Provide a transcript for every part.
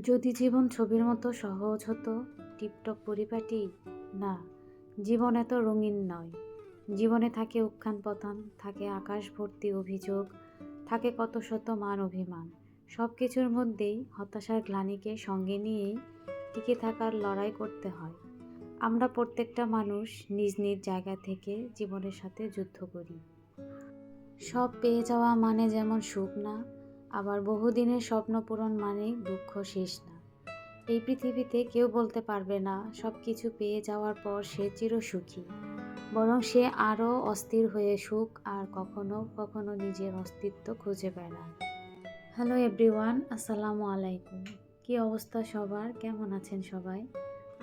যদি জীবন ছবির মতো সহজ হতো, টিপটপ পরিপাটি, না, জীবন এত রঙিন নয়। জীবনে থাকে উত্থান পতন, থাকে আকাশ ভর্তি অভিযোগ, থাকে কত শত মান অভিমান। সব কিছুর মধ্যেই হতাশার গ্লানিকে সঙ্গে নিয়েই টিকে থাকার লড়াই করতে হয়। আমরা প্রত্যেকটা মানুষ নিজ নিজ জায়গা থেকে জীবনের সাথে যুদ্ধ করি। সব পেয়ে যাওয়া মানে যেমন সুখ না, আবার বহুদিনের স্বপ্ন পূরণ মানেই দুঃখ শেষ না। এই পৃথিবীতে কেউ বলতে পারবে না সব কিছু পেয়ে যাওয়ার পর সে চিরসুখী, বরং সে আরও অস্থির হয়ে সুখ আর কখনো কখনো নিজের অস্তিত্ব খুঁজে বেড়ায়। হ্যালো এভরিওয়ান, আসসালামু আলাইকুম। কি অবস্থা সবার, কেমন আছেন সবাই?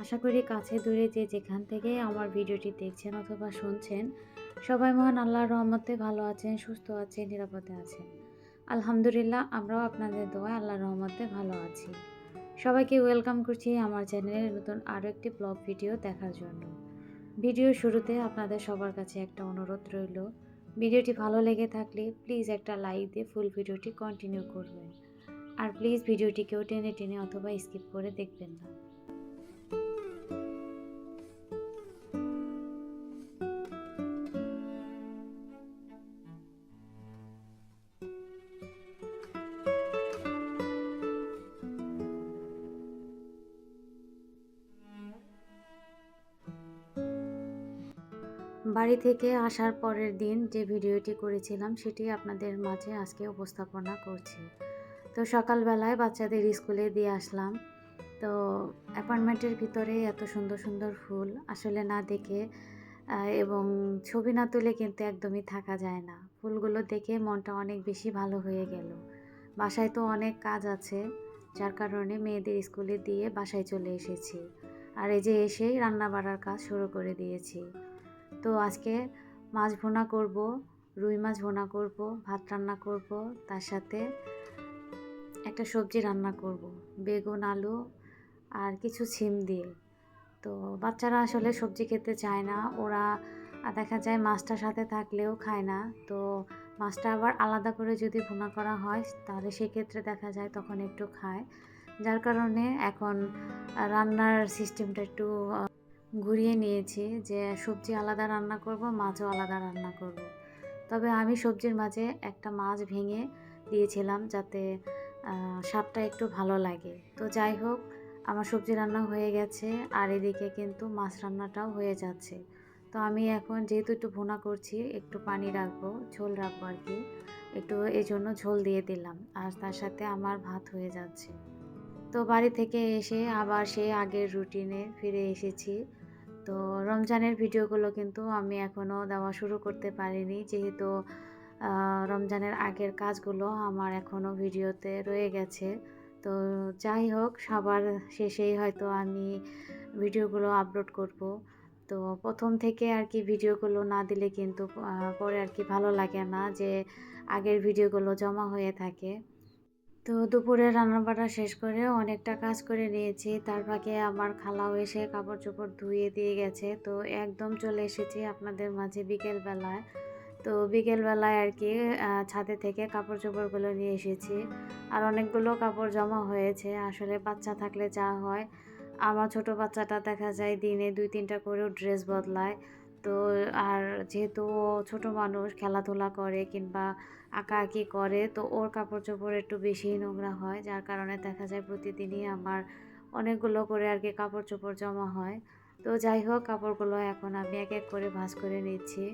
আশা করি কাছে দূরে যে যেখান থেকে আমার ভিডিওটি দেখছেন অথবা শুনছেন, সবাই মহান আল্লাহর রহমতে ভালো আছেন, সুস্থ আছেন, নিরাপদে আছেন। আলহামদুলিল্লাহ, আমরাও আপনাদের দোয়ায় আল্লাহর রহমতে ভালো আছি। সবাইকে ওয়েলকাম করছি আমার চ্যানেলের নতুন আরও একটি ব্লগ ভিডিও দেখার জন্য। ভিডিওর শুরুতে আপনাদের সবার কাছে একটা অনুরোধ রইল, ভিডিওটি ভালো লেগে থাকলে প্লিজ একটা লাইক দিয়ে ফুল ভিডিওটি কন্টিনিউ করবেন। আর প্লিজ ভিডিওটি কেউ টেনে টেনে অথবা স্কিপ করে দেখবেন না। বাড়ি থেকে আসার পরের দিন যে ভিডিওটি করেছিলাম সেটি আপনাদের মাঝে আজকে উপস্থাপনা করছি। তো সকালবেলায় বাচ্চাদের স্কুলে দিয়ে আসলাম। তো অ্যাপার্টমেন্টের ভিতরে এত সুন্দর সুন্দর ফুল আসলে না দেখে এবং ছবি না তুলে কিন্তু একদমই থাকা যায় না। ফুলগুলো দেখে মনটা অনেক বেশি ভালো হয়ে গেল। বাসায় তো অনেক কাজ আছে, যার কারণে মেয়েদের স্কুলে দিয়ে বাসায় চলে এসেছি। আর এই যে এসেই রান্না বাড়ার কাজ শুরু করে দিয়েছি। তো আজকে মাছ ভুনা করব, রুই মাছ ভুনা করব, ভাত রান্না করব, তার সাথে একটা সবজি রান্না করব, বেগুন আলু আর কিছু ছিম দিয়ে। তো বাচ্চারা আসলে সবজি খেতে চায় না, ওরা দেখা যায় মাছটার সাথে থাকলেও খায় না। তো মাছটা আবার আলাদা করে যদি ভুনা করা হয় তাহলে সেক্ষেত্রে দেখা যায় তখন একটু খায়। যার কারণে এখন রান্নার সিস্টেমটা একটু ঘুরিয়ে নিয়েছি, যে সবজি আলাদা রান্না করব, মাছও আলাদা রান্না করব। তবে আমি সবজির মাঝে একটা মাছ ভেঙে দিয়েছিলাম যাতে স্বাদটা একটু ভালো লাগে। তো যাই হোক, আমার সবজি রান্না হয়ে গেছে আর এদিকে কিন্তু মাছ রান্নাটাও হয়ে যাচ্ছে। তো আমি এখন যেহেতু একটু ভুনা করছি, একটু পানি রাখবো, ঝোল রাখবো আর কি, একটু এই জন্য ঝোল দিয়ে দিলাম। আর তার সাথে আমার ভাত হয়ে যাচ্ছে। তো বাড়ি থেকে এসে আবার সেই আগের রুটিনে ফিরে এসেছি। তো রমজানের ভিডিওগুলো কিন্তু আমি এখনও দেওয়া শুরু করতে পারিনি, যেহেতু রমজানের আগের কাজগুলো আমার এখনও ভিডিওতে রয়ে গেছে। তো যাই হোক, সবার শেষেই হয়তো আমি ভিডিওগুলো আপলোড করব। তো প্রথম থেকে আর কি ভিডিওগুলো না দিলে কিন্তু পরে আর কি ভালো লাগে না, যে আগের ভিডিওগুলো জমা হয়ে থাকে। তো দুপুরে রান্নাবাড়া শেষ করে অনেকটা কাজ করে নিয়েছি, তার ফাঁকে আমার খালাও এসে কাপড় চোপড় ধুয়ে দিয়ে গেছে। তো একদম চলে এসেছি আপনাদের মাঝে বিকেলবেলায়। তো বিকেলবেলায় আর কি ছাদে থেকে কাপড় চোপড়গুলো নিয়ে এসেছি। আর অনেকগুলো কাপড় জমা হয়েছে, আসলে বাচ্চা থাকলে যা হয়, আমার ছোট বাচ্চাটা দেখা যায় দিনে 2-3টা করেও ড্রেস বদলায়। তো আর যেহেতু ও ছোটো মানুষ, খেলাধুলা করে কিংবা আঁকাআঁকি করে, তো ওর কাপড় চোপড় একটু বেশিই নোংরা হয়, যার কারণে দেখা যায় প্রতিদিনই আমার অনেকগুলো করে আর কি কাপড় চোপড় জমা হয়। তো যাই হোক, কাপড়গুলো এখন আমি এক এক করে ভাঁজ করে নিচ্ছি।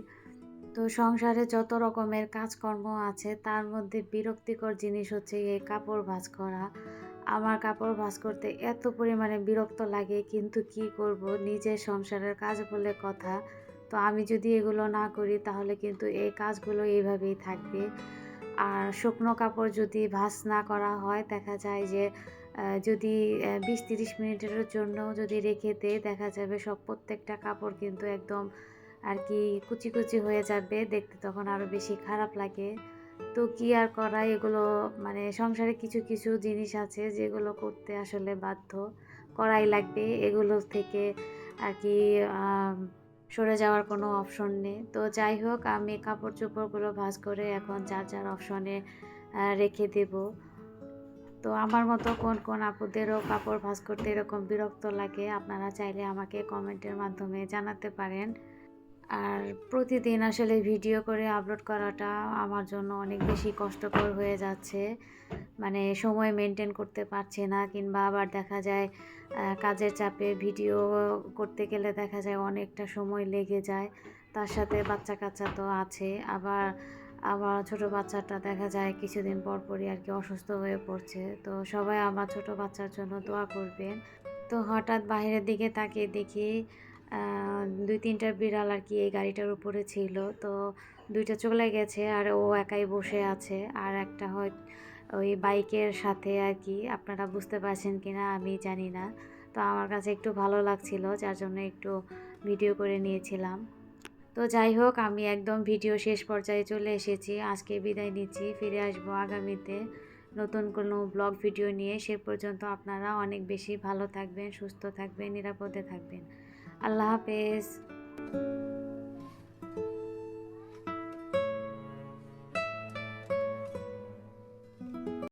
তো সংসারে যত রকমের কাজকর্ম আছে তার মধ্যে বিরক্তিকর জিনিস হচ্ছে এই কাপড় ভাঁজ করা। আমার কাপড় ভাঁজ করতে এত পরিমাণে বিরক্ত লাগে, কিন্তু কি করব, নিজের সংসারের কাজ বলে কথা। তো আমি যদি এগুলো না করি তাহলে কিন্তু এই কাজগুলো এইভাবেই থাকবে। আর শুকনো কাপড় যদি ভাঁজ না করা হয়, দেখা যায় যে যদি 20-30 মিনিটের জন্য যদি রেখে দেই, দেখা যাবে সব প্রত্যেকটা কাপড় কিন্তু একদম আর কি কুচি কুচি হয়ে যাবে, দেখতে তখন আরও বেশি খারাপ লাগে। তো কি আর করা, এগুলো মানে সংসারে কিছু কিছু জিনিস আছে যেগুলো করতে আসলে বাধ্য, করাই লাগবে। এগুলো থেকে আর কি সরে যাওয়ার কোনো অপশন নেই। তো যাই হোক, আমি কাপড় চোপড়গুলো ভাঁজ করে এখন যার যার অপশনে রেখে দেব। তো আমার মতো কোন কোন আপুদেরও কাপড় ভাঁজ করতে এরকম বিরক্ত লাগে, আপনারা চাইলে আমাকে কমেন্টের মাধ্যমে জানাতে পারেন। আর প্রতিদিন আসলে ভিডিও করে আপলোড করাটা আমার জন্য অনেক বেশি কষ্টকর হয়ে যাচ্ছে। মানে সময় মেনটেন করতে পারছি না, কিংবা আবার দেখা যায় কাজের চাপে ভিডিও করতে গেলে দেখা যায় অনেকটা সময় লেগে যায়। তার সাথে বাচ্চা কাচ্চা তো আছে, আবার আমার ছোট বাচ্চাটা দেখা যায় কিছুদিন পর পরই আর কি অসুস্থ হয়ে পড়ছে। তো সবাই আমার ছোট বাচ্চার জন্য দোয়া করবেন। তো হঠাৎ বাইরের দিকে তাকিয়ে দেখি ২-৩টা বিড়াল আর কি এই গাড়িটার উপরে ছিল। তো ২টা চলে গেছে আর ও একাই বসে আছে। আর একটা ওই বাইকের সাথে আর কি, আপনারা বুঝতে পারছেন কিনা আমি জানি না। তো আমার কাছে একটু ভালো লাগছিল, যার জন্য একটু ভিডিও করে নিয়েছিলাম। তো যাই হোক, আমি একদম ভিডিও শেষ পর্যায়ে চলে এসেছি। আজকে বিদায় নিচ্ছি, ফিরে আসবো আগামীতে নতুন কোনো ব্লগ ভিডিও নিয়ে। সে পর্যন্ত আপনারা অনেক বেশি ভালো থাকবেন, সুস্থ থাকবেন, নিরাপদে থাকবেন। আল্লাহ হাফেজ।